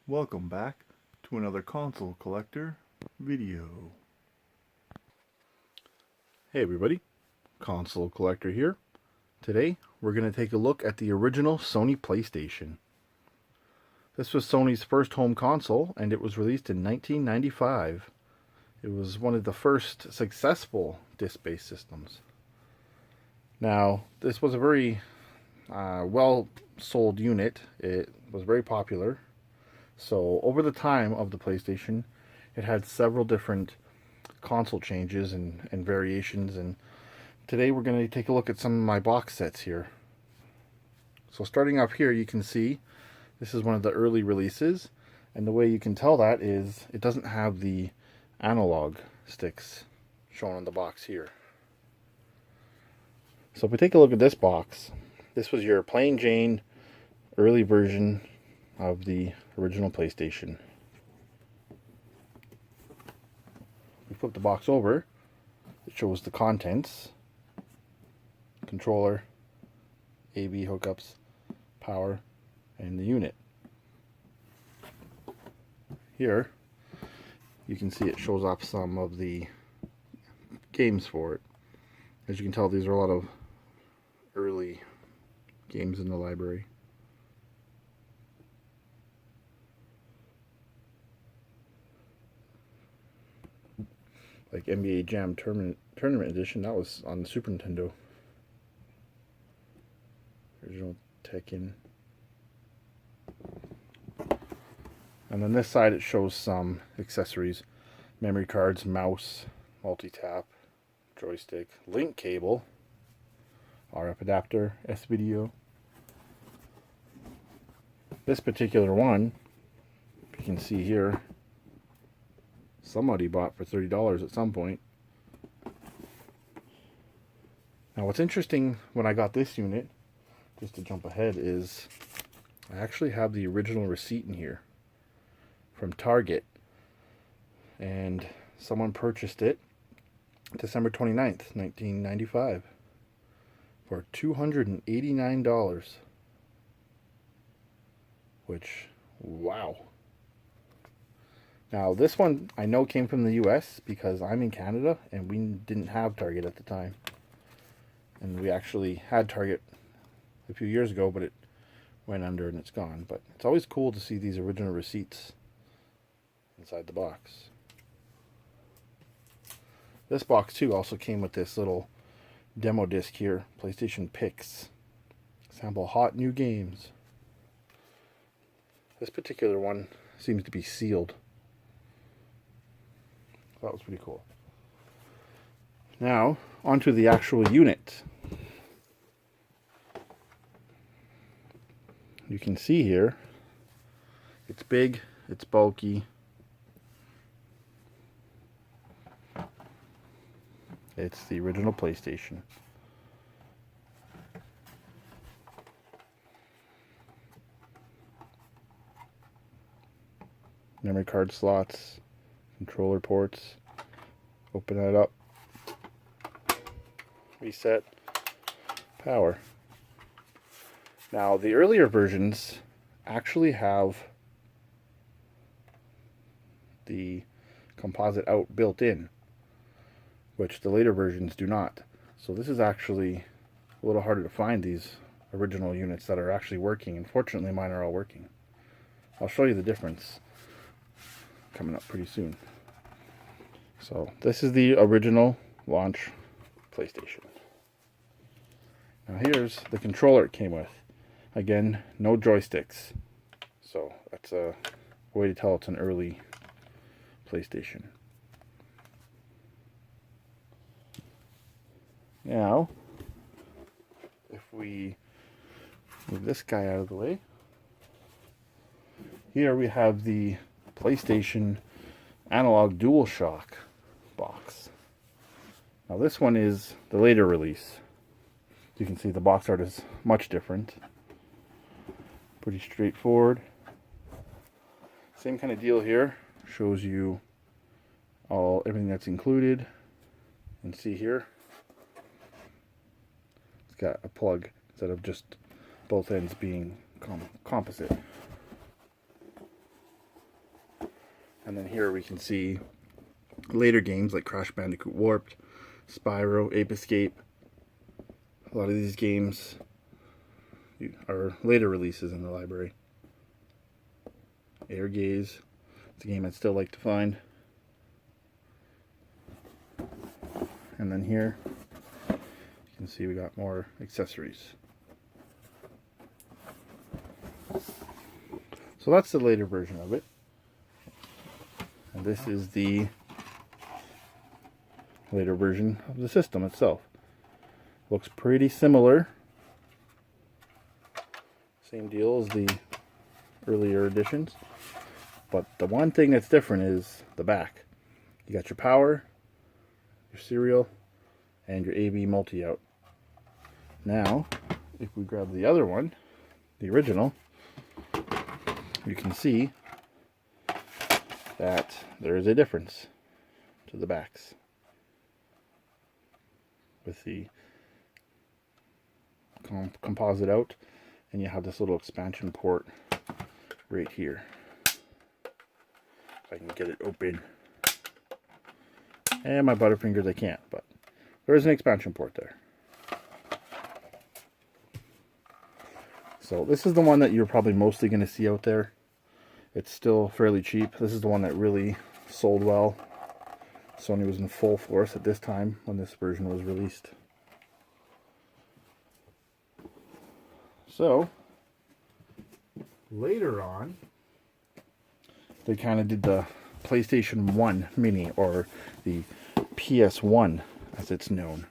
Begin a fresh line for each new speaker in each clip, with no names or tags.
Welcome back to another console collector video. Hey everybody, console collector here. Today we're going to take a look at the original Sony PlayStation. This was Sony's first home console and it was released in 1995. It was one of the first successful disc-based systems. Now, this was a very well sold unit. It was very popular. So over the time of the PlayStation, it had several different console changes and variations, and today we're going to take a look at some of my box sets here. So starting up here, you can see this is one of the early releases, and the way you can tell that is it doesn't have the analog sticks shown on the box here. So if we take a look at this box, this was your plain Jane early version of the original PlayStation. We flip the box over, it shows the contents: controller, AV hookups, power, and the unit. Here you can see it shows off some of the games for it. As you can tell, these are a lot of early games in the library. Like NBA Jam Tournament Edition, that was on the Super Nintendo. Original Tekken. And on this side it shows some accessories: memory cards, mouse, multi-tap, joystick, link cable, RF adapter, S-video. This particular one, you can see here, somebody bought for $30 at some point. Now what's interesting when I got this unit, just to jump ahead, is I actually have the original receipt in here from Target, and someone purchased it December 29th, 1995 for $289, which, wow. Now this one I know came from the US because I'm in Canada and we didn't have Target at the time. And we actually had Target a few years ago, but it went under and it's gone. But it's always cool to see these original receipts inside the box. This box too also came with this little demo disc here, PlayStation Picks. Sample hot new games. This particular one seems to be sealed. That was pretty cool. Now, onto the actual unit. You can see here, it's big, it's bulky. It's the original PlayStation. Memory card slots, controller ports. Open that up. Reset. Power. Now, the earlier versions actually have the composite out built in, which the later versions do not. So this is actually a little harder to find, these original units that are actually working. Unfortunately, mine are all working. I'll show you the difference coming up pretty soon. So this is the original launch PlayStation. Now here's the controller it came with. Again, no joysticks. So that's a way to tell it's an early PlayStation. Now, if we move this guy out of the way, here we have the PlayStation Analog DualShock box. Now this one is the later release. You can see the box art is much different. Pretty straightforward. Same kind of deal here. Shows you everything that's included. And see here, it's got a plug instead of just both ends being composite. And then here we can see later games like Crash Bandicoot Warped, Spyro, Ape Escape. A lot of these games are later releases in the library. Air Gaze, it's a game I'd still like to find. And then here, you can see we got more accessories. So that's the later version of it. And this is the later version of the system itself. Looks pretty similar. Same deal as the earlier editions. But the one thing that's different is the back. You got your power, your serial, and your AV multi-out. Now, if we grab the other one, the original, you can see that there is a difference to the backs. With the composite out, and you have this little expansion port right here. If I can get it open. And my Butterfingers I can't, but there is an expansion port there. So this is the one that you're probably mostly going to see out there. It's still fairly cheap. This is the one that really sold well. Sony was in full force at this time when this version was released. So, later on, they kind of did the PlayStation 1 Mini, or the PS1 as it's known.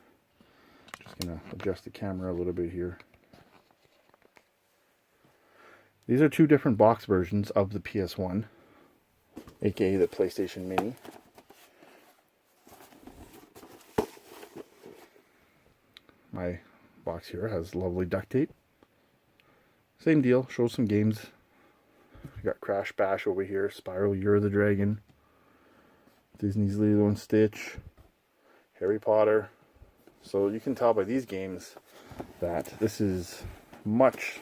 Just going to adjust the camera a little bit here. These are two different box versions of the PS1, aka the PlayStation Mini. My box here has lovely duct tape. Same deal, shows some games. We got Crash Bash over here, Spyro, You're the Dragon, Disney's Lilo and Stitch, Harry Potter. So you can tell by these games that this is much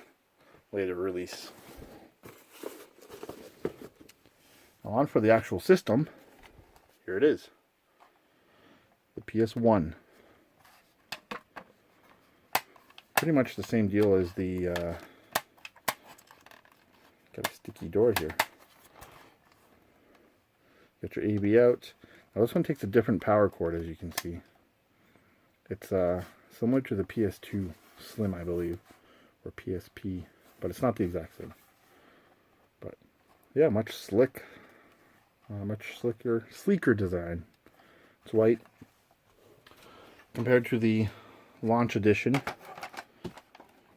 later release. Now on for the actual system. Here it is. The PS1. Pretty much the same deal as the got a sticky door here. Got your AV out. Now this one takes a different power cord, as you can see. It's similar to the PS2 Slim, I believe, or PSP, but it's not the exact same. But yeah, much sleeker design. It's white compared to the launch edition.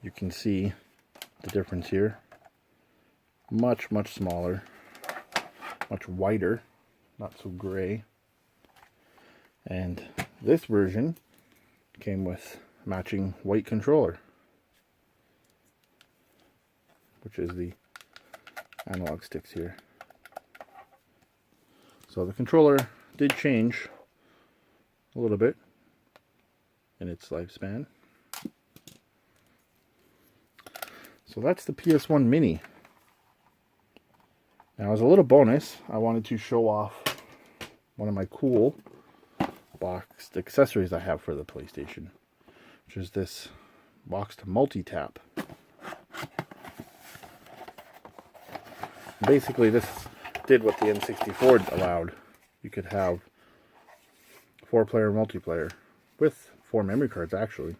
You can see the difference here. Much smaller, much whiter, not so gray. And this version came with matching white controller, which is the analog sticks here. So the controller did change a little bit in its lifespan. So that's the PS1 Mini. Now, as a little bonus, I wanted to show off one of my cool boxed accessories I have for the PlayStation, which is this boxed multi-tap. Basically, this did what the N64 allowed. You could have 4-player multiplayer with 4 memory cards, actually.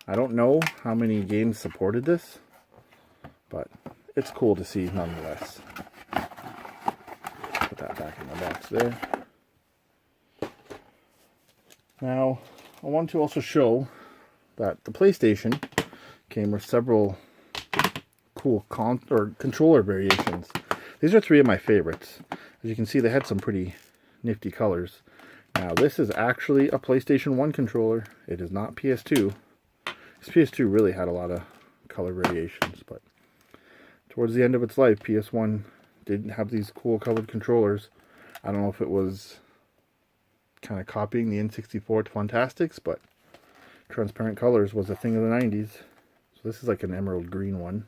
I don't know how many games supported this, but it's cool to see nonetheless. Put that back in the box there. Now, I want to also show that the PlayStation came with several cool controller variations. These are 3 of my favorites. As you can see, they had some pretty nifty colors. Now, this is actually a PlayStation 1 controller. It is not PS2. This PS2 really had a lot of color variations, but towards the end of its life, PS1 did have these cool colored controllers. I don't know if it was kind of copying the N64 Fantastics, but transparent colors was a thing of the 90s. So this is like an emerald green one.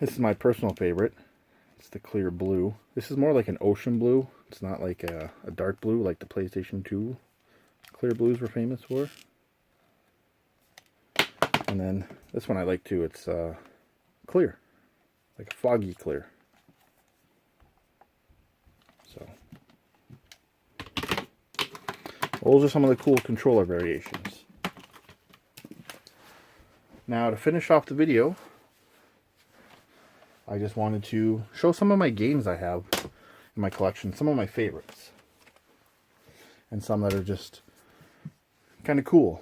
This is my personal favorite. It's the clear blue. This is more like an ocean blue. It's not like a dark blue like the PlayStation 2 clear blues were famous for. And then this one I like too. It's clear, like a foggy clear. So those are some of the cool controller variations. Now to finish off the video, I just wanted to show some of my games I have in my collection, some of my favorites, and some that are just kind of cool.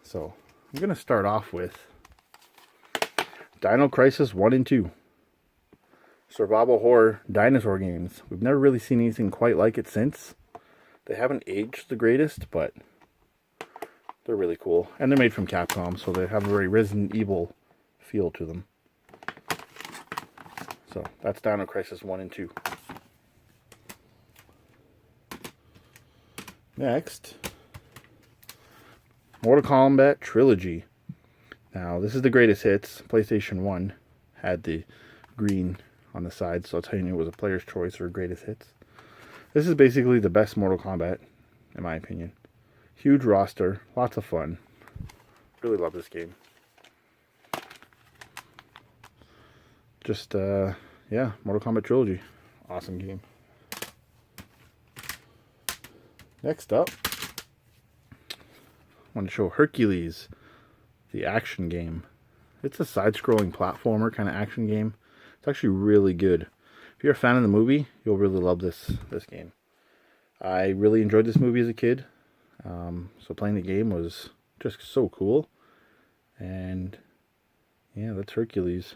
So I'm going to start off with Dino Crisis 1 and 2. Survival horror dinosaur games. We've never really seen anything quite like it since. They haven't aged the greatest, but they're really cool. And they're made from Capcom, so they have a very Resident Evil feel to them. So that's Dino Crisis 1 and 2. Next, Mortal Kombat Trilogy. Now, this is the greatest hits. PlayStation 1 had the green on the side, so that's how you knew it was a player's choice or greatest hits. This is basically the best Mortal Kombat, in my opinion. Huge roster, lots of fun. Really love this game. Just, yeah, Mortal Kombat Trilogy. Awesome game. Next up, I want to show Hercules, the action game. It's a side-scrolling platformer kind of action game. It's actually really good. If you're a fan of the movie, you'll really love this game. I really enjoyed this movie as a kid. So playing the game was just so cool. And yeah, that's Hercules.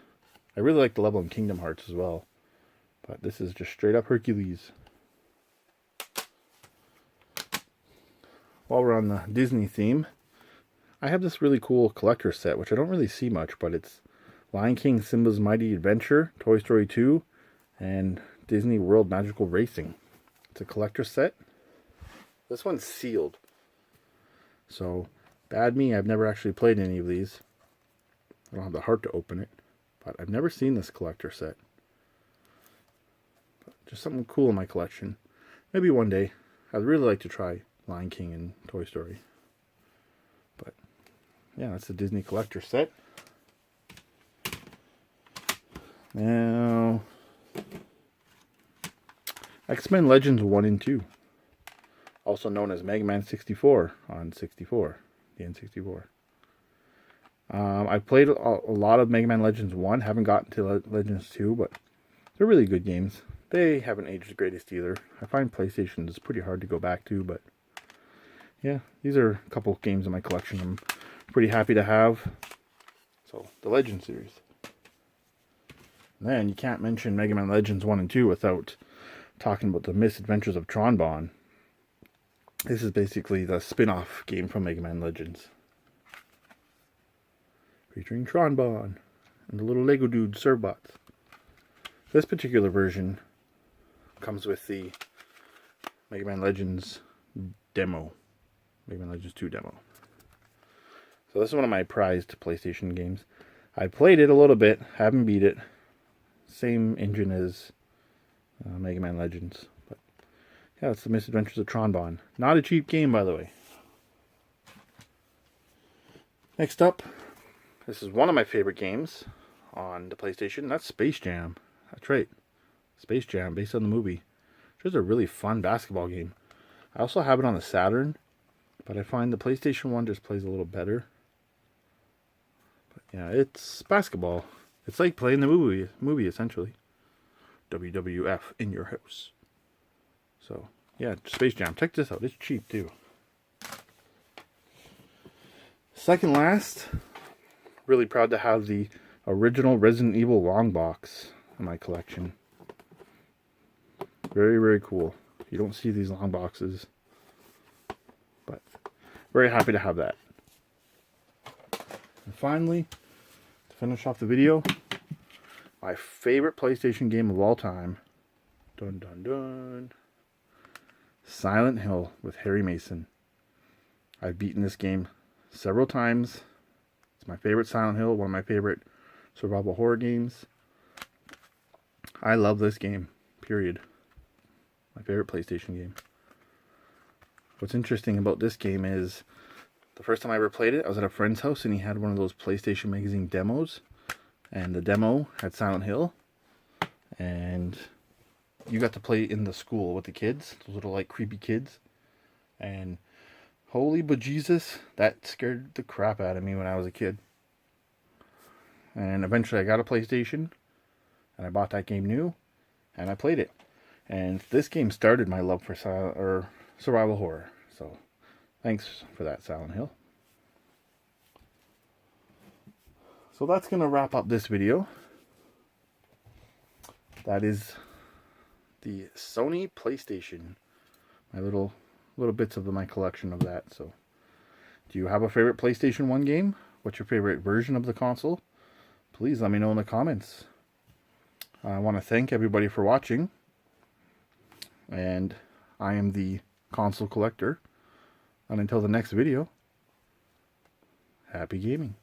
I really like the level in Kingdom Hearts as well. But this is just straight up Hercules. While we're on the Disney theme, I have this really cool collector set, which I don't really see much, but it's Lion King, Simba's Mighty Adventure, Toy Story 2, and Disney World Magical Racing. It's a collector set. This one's sealed. So, bad me, I've never actually played any of these. I don't have the heart to open it, but I've never seen this collector set. But just something cool in my collection. Maybe one day. I'd really like to try Lion King and Toy Story. But yeah, that's the Disney collector set. Now, X-Men Legends 1 and 2. Also known as Mega Man 64 on 64, the N64. I've played a lot of Mega Man Legends 1. Haven't gotten to Legends 2, but they're really good games. They haven't aged the greatest either. I find PlayStation is pretty hard to go back to, but yeah, these are a couple of games in my collection I'm pretty happy to have. So, the Legends series. And then, you can't mention Mega Man Legends 1 and 2 without talking about the Misadventures of Tron. This is basically the spin-off game from Mega Man Legends. Featuring Tron and the little Lego dude Servbots. This particular version comes with the Mega Man Legends demo. Mega Man Legends 2 demo. So this is one of my prized PlayStation games. I played it a little bit, haven't beat it. Same engine as Mega Man Legends. But yeah, it's the Misadventures of Tron. Not a cheap game, by the way. Next up, this is one of my favorite games on the PlayStation. That's Space Jam. That's right. Space Jam, based on the movie. It's a really fun basketball game. I also have it on the Saturn, but I find the PlayStation 1 just plays a little better. But yeah, it's basketball. It's like playing the movie essentially. WWF in your house. So, yeah, Space Jam. Check this out. It's cheap, too. Second last, really proud to have the original Resident Evil long box in my collection. Very, very cool. You don't see these long boxes. But, very happy to have that. And finally, to finish off the video, my favorite PlayStation game of all time. Dun dun dun. Silent Hill with Harry Mason. I've beaten this game several times. It's my favorite Silent Hill, one of my favorite survival horror games. I love this game, period. My favorite PlayStation game. What's interesting about this game is the first time I ever played it, I was at a friend's house and he had one of those PlayStation Magazine demos. And the demo had Silent Hill. And you got to play in the school with the kids, those little like creepy kids. And holy bejesus, that scared the crap out of me when I was a kid. And eventually I got a PlayStation and I bought that game new and I played it. And this game started my love for survival horror. So thanks for that, Silent Hill. So that's going to wrap up this video. That is the Sony PlayStation. My little bits of my collection of that. So do you have a favorite PlayStation 1 game? What's your favorite version of the console? Please let me know in the comments. I want to thank everybody for watching. And I am the console collector. And until the next video, happy gaming.